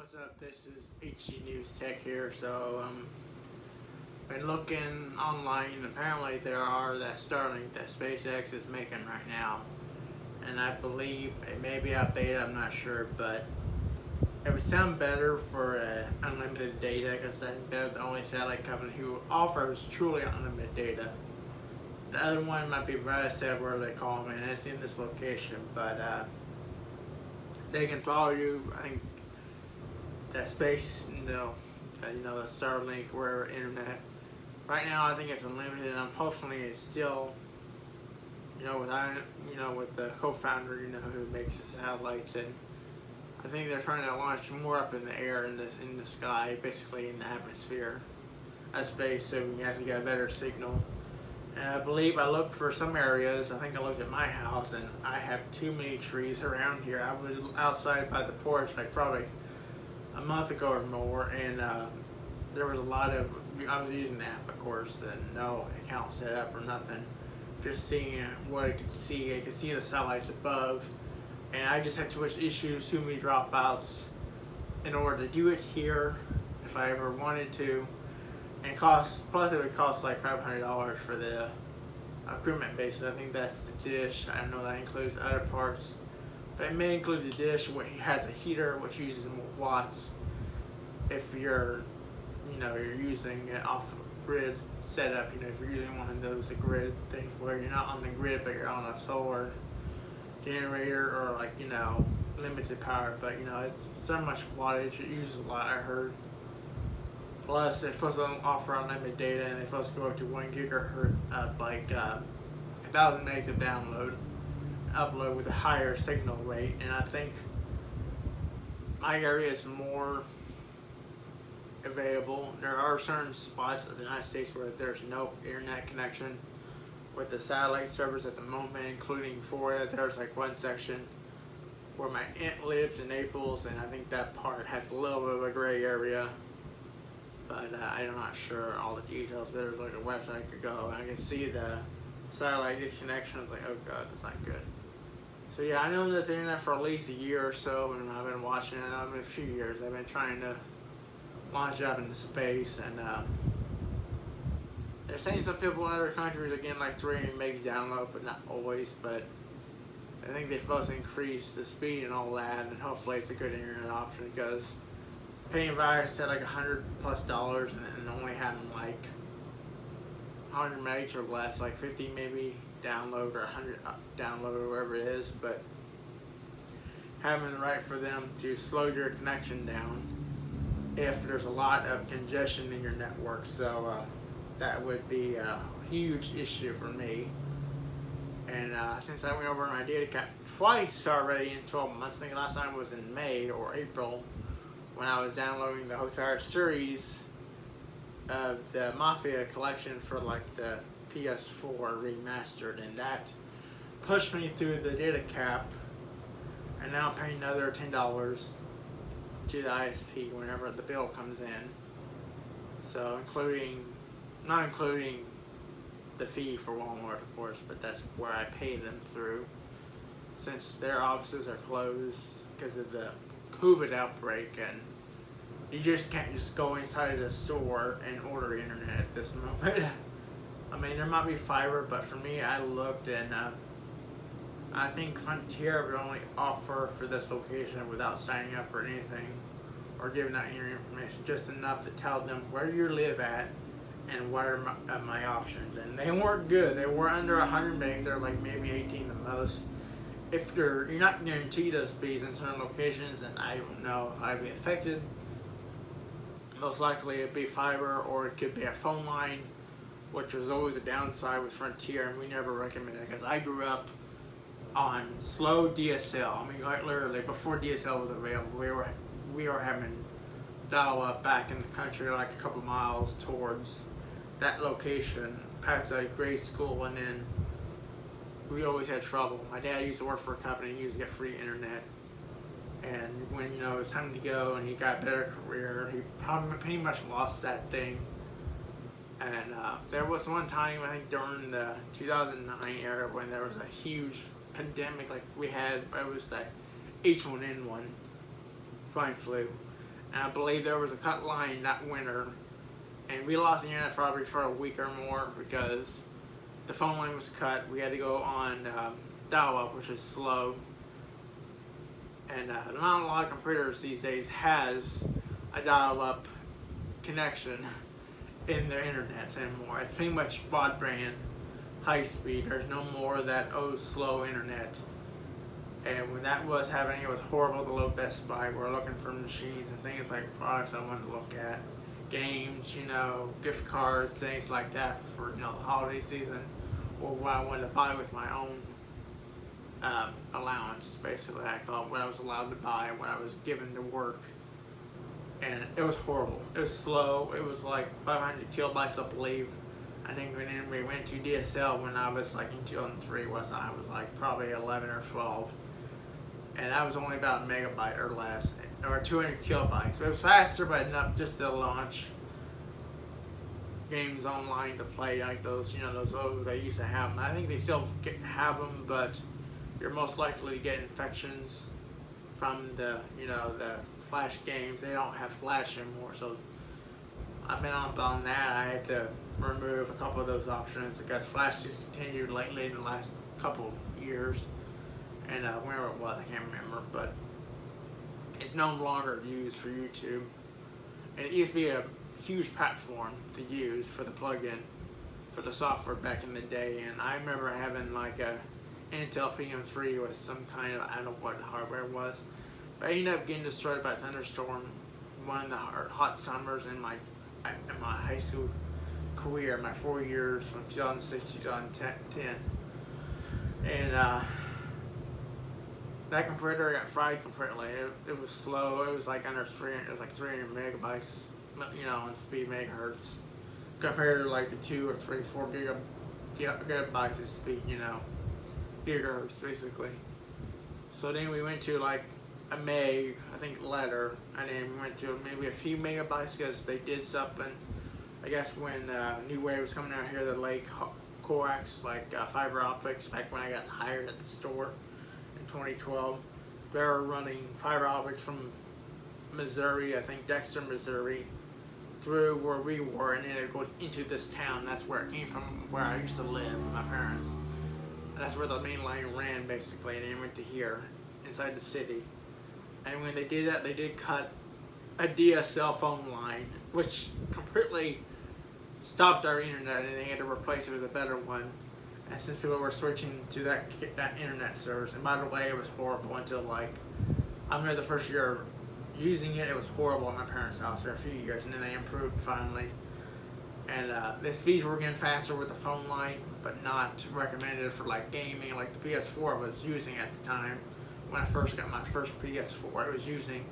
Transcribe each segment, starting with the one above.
What's up? This is HDNEWS Tech here. So, been looking online. Apparently, there are that Starlink that SpaceX is making right now, and I believe it may be outdated. I'm not sure, but it would sound better for unlimited data because I think they're the only satellite company who offers truly unlimited data. The other one might be Radicet, where they call me, and it's in this location, but they can follow you. I think that space, the Starlink, where internet. Right now, I think it's unlimited, and unfortunately, it's still, with the co-founder, who makes the satellites, and I think they're trying to launch more up in the air, in the sky, basically in the atmosphere of space, so we can actually get a better signal. And I believe I looked for some areas. I think I looked at my house, and I have too many trees around here. I was outside by the porch, like probably a month ago or more, and there was a lot of, I was using the app, of course, and no account set up or nothing, just seeing what I could see. I could see the satellites above, and I just had too much issues, too many dropouts in order to do it here if I ever wanted to. And plus it would cost like $500 for the equipment basis. I think that's the dish. I don't know that includes other parts, but it may include the dish, which has a heater, which uses more watts. If you're, you're using an off-grid setup, if you're using one of those grid things where you're not on the grid, but you're on a solar generator or limited power. But it's so much wattage, it uses a lot, I heard. Plus, they're supposed to offer unlimited data, and they're supposed to go up to 1 gigahertz of 1,000 megs of download, upload with a higher signal rate. And I think my area is more available. There are certain spots of the United States where there's no internet connection with the satellite servers at the moment, including Florida. There's one section where my aunt lives in Naples, and I think that part has a little bit of a gray area. But I'm not sure all the details, but there's a website I could go, and I can see the satellite disconnection. I was like, oh god, that's not good. So yeah, I know this internet for at least a year or so, and I've been watching it. I've been a few years. I've been trying to launch it up into space, and they're saying some people in other countries are getting 3 megs download, but not always. But I think they're supposed to increase the speed and all that, and hopefully it's a good internet option, because paying Virus at $100+ and only having 100 megs or less, 50 maybe download or 100 download or whatever it is, but having the right for them to slow your connection down if there's a lot of congestion in your network. So that would be a huge issue for me. And since I went over my data cap twice already in 12 months, I think last time was in May or April, when I was downloading the entire series of the Mafia collection for the PS4 remastered, and that pushed me through the data cap, and now I'm paying another $10 to the ISP whenever the bill comes in. So not including the fee for Walmart, of course, but that's where I pay them through, since their offices are closed because of the COVID outbreak, and you just can't just go inside the store and order internet at this moment. I mean, there might be fiber, but for me, I looked, and I think Frontier would only offer for this location, without signing up for anything or giving out your information, just enough to tell them where you live at and what are my options. And they weren't good. They were under 100 megs. They're maybe 18 the most. If you're not guaranteed those speeds in certain locations, and I don't know if I'd be affected. Most likely it'd be fiber, or it could be a phone line, which was always a downside with Frontier, and we never recommended it, because I grew up on slow DSL. I mean, literally before DSL was available, we were having dial-up back in the country, a couple miles towards that location, past the grade school, and then we always had trouble. My dad used to work for a company, he used to get free internet, and when it was time to go and he got a better career, he pretty much lost that thing. And there was one time, I think during the 2009 era, when there was a huge pandemic we had. It was the H1N1 swine flu, and I believe there was a cut line that winter, and we lost the internet probably for a week or more because the phone line was cut. We had to go on dial-up, which is slow, and not a lot of computers these days has a dial-up connection in their internet anymore. It's pretty much broadband, high speed. There's no more of that slow internet. And when that was happening, it was horrible to load Best Buy. We're looking for machines and things like products I wanted to look at, games, gift cards, things like that for the holiday season, or what I wanted to buy with my own allowance. Basically, I call it what I was allowed to buy, what I was given to work. And it was horrible. It was slow. It was like 500 kilobytes, I believe. I think when we went to DSL when I was like in 2003, I was like probably 11 or 12. And that was only about a megabyte or less, or 200 kilobytes. It was faster, but enough just to launch games online to play, like those, those old they used to have them. I think they still have them, but you're most likely to get infections from the Flash games. They don't have Flash anymore, so I've been on that. I had to remove a couple of those options because Flash discontinued lately in the last couple years, and whenever it was, I can't remember, but it's no longer used for YouTube. And it used to be a huge platform to use for the plugin for the software back in the day, and I remember having like a Intel PM3 with some kind of, I don't know what hardware it was, but I ended up getting destroyed by a thunderstorm one of the hot summers in my high school career, my 4 years from 2006 to 2010. And that computer got fried completely. It was slow. It was like under 300. It was like 300 megabytes, on speed megahertz, compared to like the 2 or 3, 4 gigabytes of speed, gigahertz basically. So then we went to like a meg, I think letter, and then we went to maybe a few megabytes because they did something. I guess when New Wave was coming out here, the Lake coax, like fiber optics, back when I got hired at the store in 2012, they were running fiber optics from Missouri, I think Dexter, Missouri, through where we were, and then it would go into this town. That's where it came from, where I used to live with my parents. And that's where the main line ran basically, and then it went to here, inside the city. And when they did that, they did cut a DSL phone line, which completely stopped our internet, and they had to replace it with a better one. And since people were switching to that internet service, and by the way, it was horrible until like, I remember the first year using it, it was horrible at my parents' house for a few years, and then they improved finally. And the speeds were getting faster with the phone line, but not recommended for like gaming, like the PS4 was using at the time. When I first got my first PS4, I was using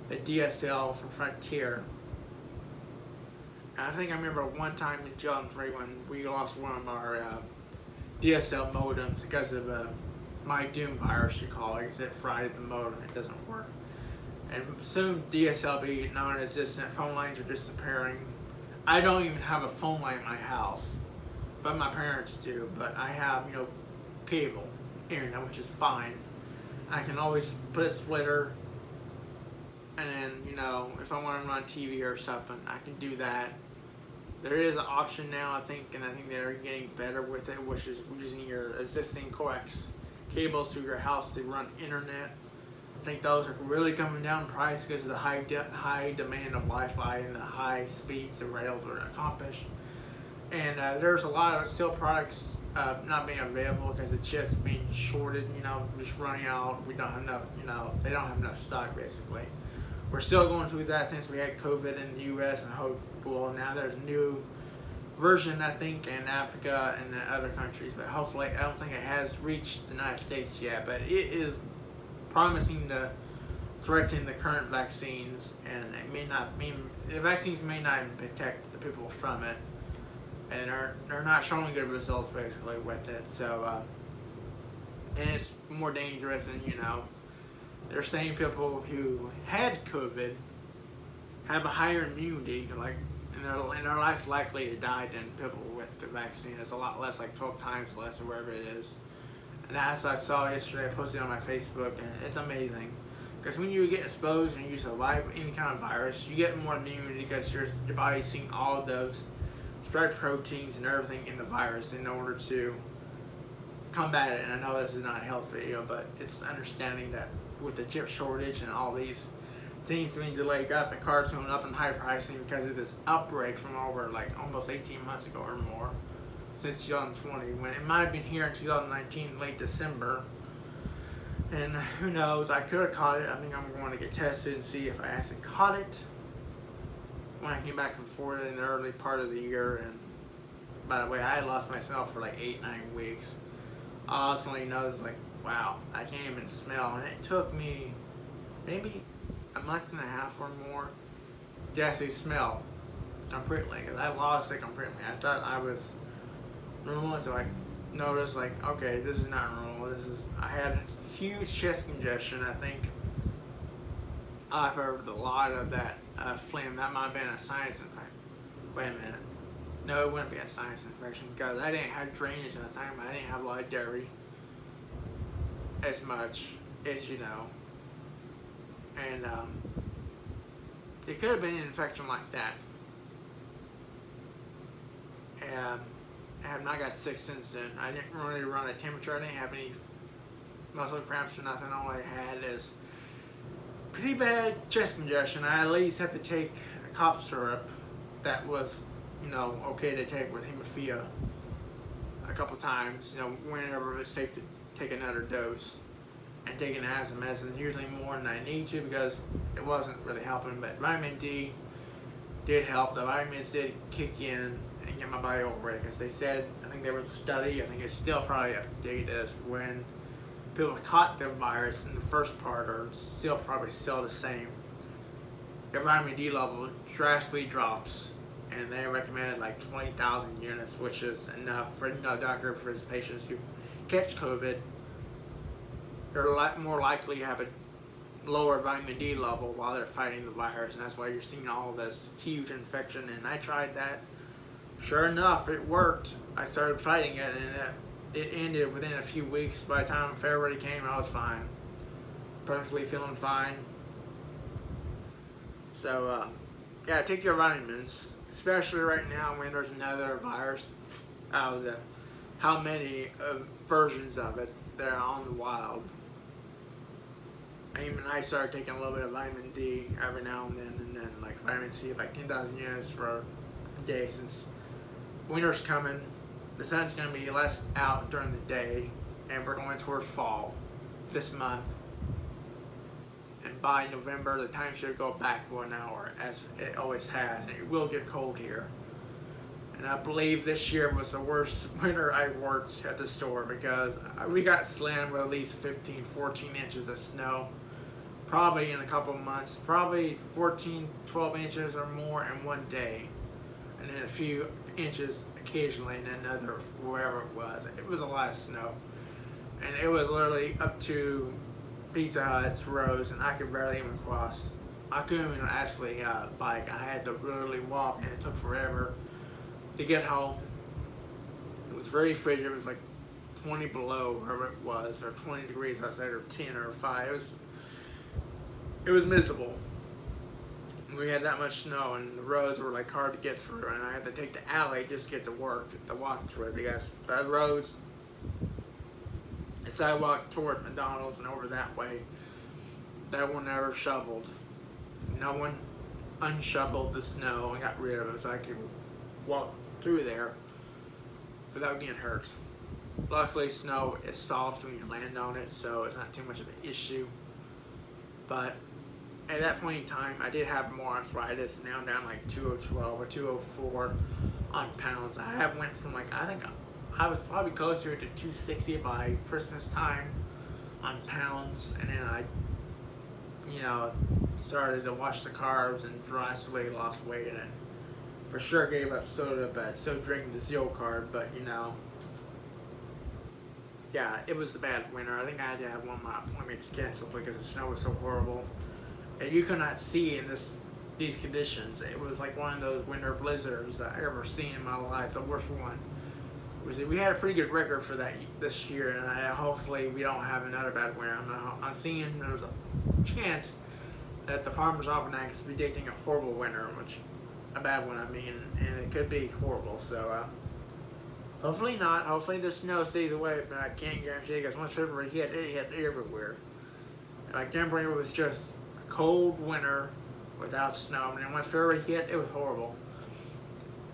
the DSL from Frontier. And I think I remember one time in 2003 when we lost one of our DSL modems because of my Doom virus, you call it, because it fried the modem, it doesn't work. And soon DSL be non-existent, phone lines are disappearing. I don't even have a phone line in my house, but my parents do. But I have, cable internet, which is fine. I can always put a splitter, and then, if I want to run TV or something, I can do that. There is an option now, I think, and I think they're getting better with it, which is using your existing coax cables through your house to run internet. I think those are really coming down in price because of the high demand of Wi-Fi and the high speeds that we're able to accomplish. And there's a lot of still products not being available because the chips being shorted, just running out. We don't have enough, they don't have enough stock basically. We're still going through that since we had COVID in the U.S. and well, now there's a new version, I think, in Africa and the other countries, but hopefully, I don't think it has reached the United States yet, but it is promising to threaten the current vaccines, and it may not mean, the vaccines may not even protect the people from it, and they're not showing good results basically with it. So and it's more dangerous, and they're saying people who had COVID have a higher immunity, and they're less likely to die than people with the vaccine. It's a lot less, like 12 times less, or wherever it is. And as I saw yesterday, I posted on my Facebook, and it's amazing. Because when you get exposed and you survive any kind of virus, you get more immunity because your body's seeing all of those spread proteins and everything in the virus in order to combat it. And I know this is not a health video, but it's understanding that with the chip shortage and all these things being delayed, got the cards going up in high pricing because of this outbreak from over like almost 18 months ago or more, since 2020, when it might have been here in 2019, late December. And who knows, I could have caught it. I think I'm going to get tested and see if I actually caught it when I came back from Florida in the early part of the year. And by the way, I had lost my smell for like 8-9 weeks. I also noticed, like, wow, I can't even smell. And it took me maybe a month and a half or more to actually smell completely, because I lost it completely. I thought I was normal until I noticed, like, okay, this is not normal. I had a huge chest congestion. I think I've heard a lot of that phlegm. That might have been a sinus infection. Wait a minute. No, it wouldn't be a sinus infection because I didn't have drainage at the time. I didn't have a lot of dairy as much as you know. And it could have been an infection like that. And I have not got sick since then. I didn't really run a temperature. I didn't have any muscle cramps or nothing. All I had is pretty bad chest congestion. I at least had to take a cough syrup that was, you know, okay to take with hemophilia a couple times, you know, whenever it was safe to take another dose. And taking asthma medicine usually more than I need to because it wasn't really helping. But vitamin D did help. The vitamins did kick in and get my body over it, because they said, I think there was a study, I think it's still probably up to date, is when people that caught the virus in the first part are still probably still the same, their vitamin D level drastically drops, and they recommended like 20,000 units, which is enough for, you know, a doctor for his patients who catch COVID. They're a lot more likely to have a lower vitamin D level while they're fighting the virus, and that's why you're seeing all this huge infection. And I tried that. Sure enough, it worked. I started fighting it, and it ended within a few weeks. By the time February came, I was fine. Perfectly feeling fine. So, yeah, take your vitamins, especially right now when there's another virus out of it. How many versions of it that are on the wild. Even I started taking a little bit of vitamin D every now and then like vitamin C, like 10,000 units for a day, since winter's coming. The sun's going to be less out during the day, and we're going towards fall this month. And by November, the time should go back 1 hour, as it always has, and it will get cold here. And I believe this year was the worst winter I worked at the store, because we got slammed with at least 15, 14 inches of snow. Probably in a couple of months, probably 14, 12 inches or more in one day. And then a few inches occasionally in another, wherever it was. It was a lot of snow. And it was literally up to Pizza Hut's rows, and I could barely even cross. I couldn't even actually bike. I had to literally walk, and it took forever to get home. It was very frigid. It was like 20 below wherever it was, or 20 degrees outside, or 10 or 5. It was miserable. We had that much snow, and the roads were like hard to get through, and I had to take the alley just to get to work, to walk through it, because the roads, the sidewalk toward McDonald's and over that way, that one never shoveled. No one unshoveled the snow and got rid of it, so I could walk through there without getting hurt. Luckily, snow is soft when you land on it, so it's not too much of an issue. But at that point in time, I did have more arthritis. Now I'm down like 212 or 204 on pounds. I have went from like, I think I was probably closer to 260 by Christmas time on pounds, and then I, you know, started to watch the carbs and drastically lost weight, and for sure gave up soda, but still drinking the zero carb. But you know, yeah, it was a bad winter. I think I had to have one of my appointments canceled because the snow was so horrible, and you could not see in these conditions. It was like one of those winter blizzards that I ever seen in my life. The worst one. We had a pretty good record for that this year, and hopefully we don't have another bad winter. I'm seeing there's a chance that the Farmer's Almanac is predicting a horrible winter, which a bad one, I mean, and it could be horrible. So hopefully not. Hopefully the snow stays away, but I can't guarantee because once February hit, it hit everywhere. Like Denver was just a cold winter without snow, and then once February hit, it was horrible.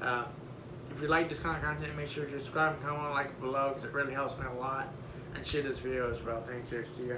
If you like this kind of content, make sure to subscribe and comment, like below, because it really helps me a lot. And share this video as well. Thank you. See ya.